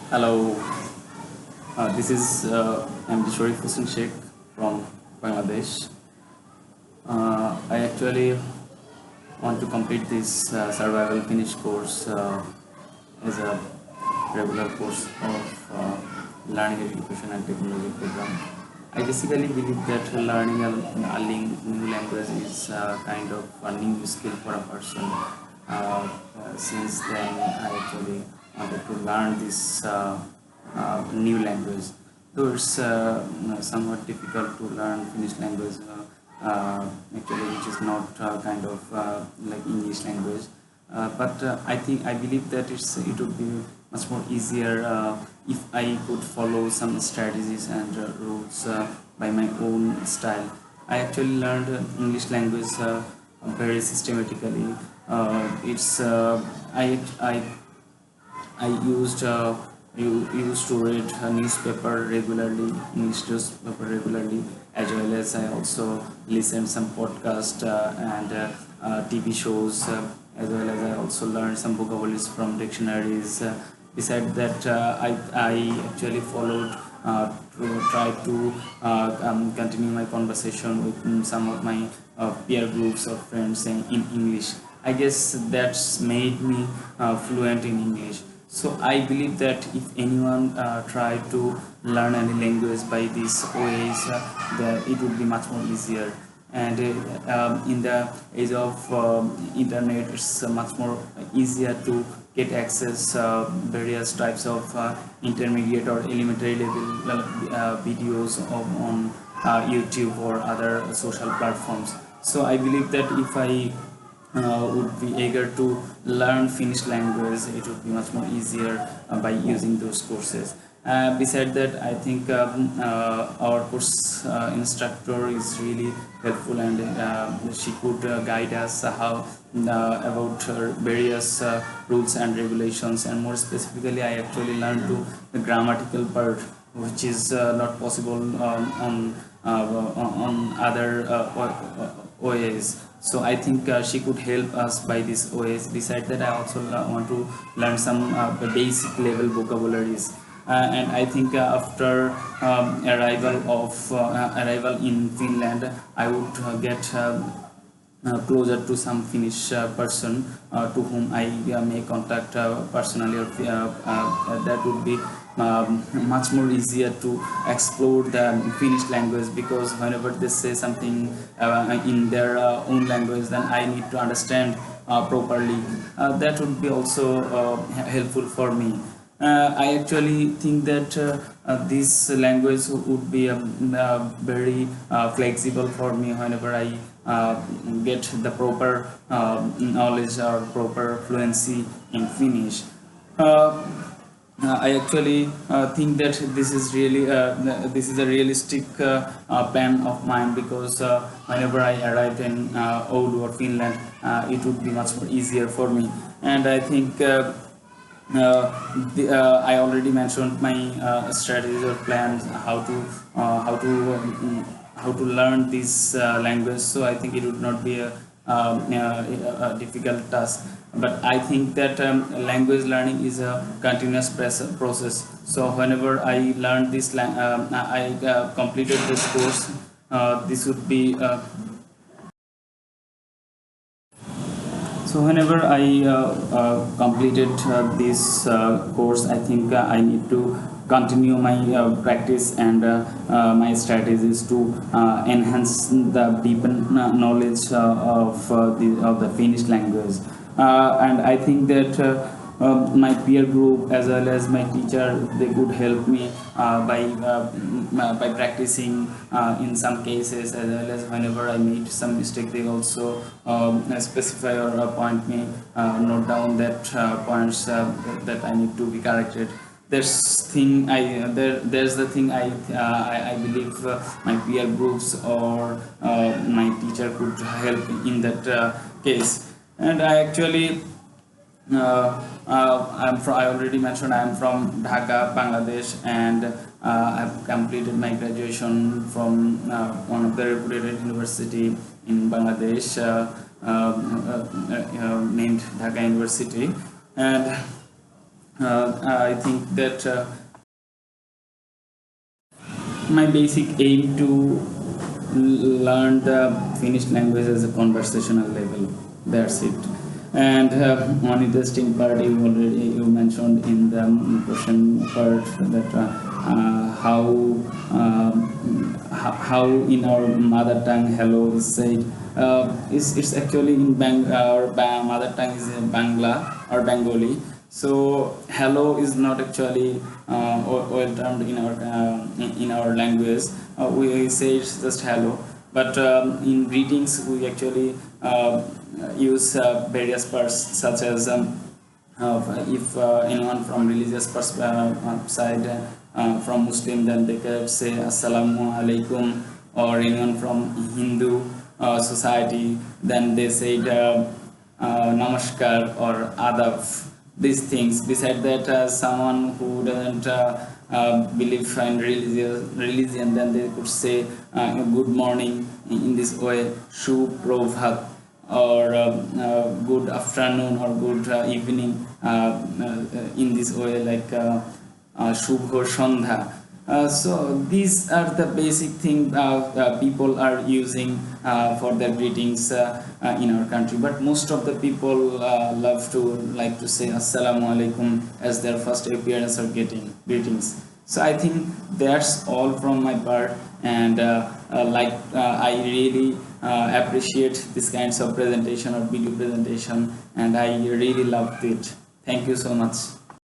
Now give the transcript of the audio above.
Hello, this is MD Sharif Hussain Sheikh from Bangladesh. I actually want to complete this survival Finnish course as a regular course of learning education and technology program. I basically believe that learning new language is kind of a new skill for a person. Since then, I actually wanted to learn this new language. Though it's somewhat difficult to learn Finnish language, actually, which is not kind of like English language. But I believe that it would be much more easier if I could follow some strategies and rules by my own style. I actually learned English language very systematically. It's I used to read a newspaper regularly, English newspaper regularly, as well as I also listened some podcast and TV shows, as well as I also learned some vocabularies from dictionaries. Besides that, I actually followed to try to continue my conversation with some of my peer groups or friends in English. I guess that's made me fluent in English. So I believe that if anyone try to learn any language by these ways, that it would be much more easier. And in the age of internet, it's much more easier to get access various types of intermediate or elementary level videos on YouTube or other social platforms. So I believe that if I would be eager to learn Finnish language, it would be much more easier by using those courses. Beside that, I think our course instructor is really helpful, and she could guide us how about various rules and regulations, and more specifically, I actually learned to the grammatical part, which is not possible on other ways. So I think she could help us by this OS. Besides that, I also want to learn some basic level vocabularies. And I think after arrival in Finland, I would get closer to some Finnish person to whom I may contact personally, or that would be much more easier to explore the Finnish language, because whenever they say something in their own language, then I need to understand properly. That would be also helpful for me. I actually think that this language would be very flexible for me whenever I get the proper knowledge or proper fluency in Finnish. Uh, I actually think that this is a realistic plan of mine, because whenever I arrive in Oulu or Finland, it would be much more easier for me. And I think I already mentioned my strategies or plans how to learn this language. So I think it would not be a difficult task. But I think that language learning is a continuous process. So whenever I learned I completed this course. This would be So whenever I completed this course, I think I need to continue my practice and my strategies to enhance the deepen knowledge of the Finnish language. And I think that my peer group as well as my teacher, they could help me by practicing in some cases, as well as whenever I made some mistake, they also specify or point me, note down that points that I need to be corrected. There's the thing I believe my peer groups or my teacher could help in that case. And I actually I already mentioned I am from Dhaka, Bangladesh, and I've completed my graduation from one of the reputed university in Bangladesh, named Dhaka University. And I think that my basic aim to learn the Finnish language as a conversational level. That's it. And one interesting part you mentioned in the question part that how in our mother tongue hello is said. It's actually in our mother tongue is Bangla or Bengali. So hello is not actually well termed in our language. We say it's just hello, but in greetings we actually use various parts such as if anyone from religious side from Muslim, then they can say Assalamu alaikum, or anyone from Hindu society, then they say Namaskar or Adab. These things. Besides that, someone who doesn't believe in religion, then they could say good morning in this way, Shub Prabhat, or good afternoon or good evening in this way, like Shubho Sandha. So these are the basic things people are using for their greetings in our country. But most of the people love to like to say Assalamu alaikum as their first appearance or getting greetings. So I think that's all from my part, and I really appreciate this kinds of presentation or video presentation, and I really loved it. Thank you so much.